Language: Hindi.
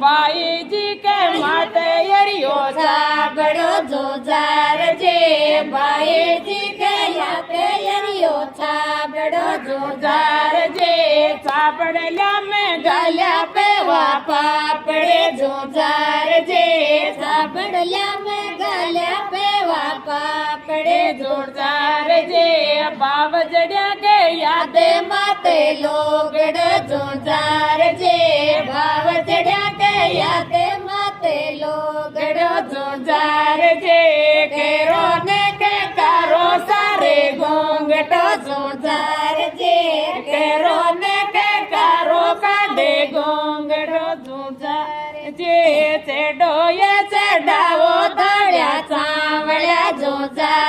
बाईजी के माटे यरियो छाबड़ो जोजार जे बाईजी के याते यरियो छाबड़ो जोजार जे छाबड़ल्या में गाल्या पेवा पापड़े जोजार जे छाबड़ल्या में गाल्या पेवा पापड़े जोजार जे बाव जड़िया के यादे माते लोगड़ जोजार जे भाव चढ़िया के यादे माते लोगड़ो जोजार जे केरो ने के कारो सारे घोंगटो जोजार जे केरो ने के कारो काडे घोंगटो जोजार जे चेडो ये चेडावो धाड्या चावळ्या जोजार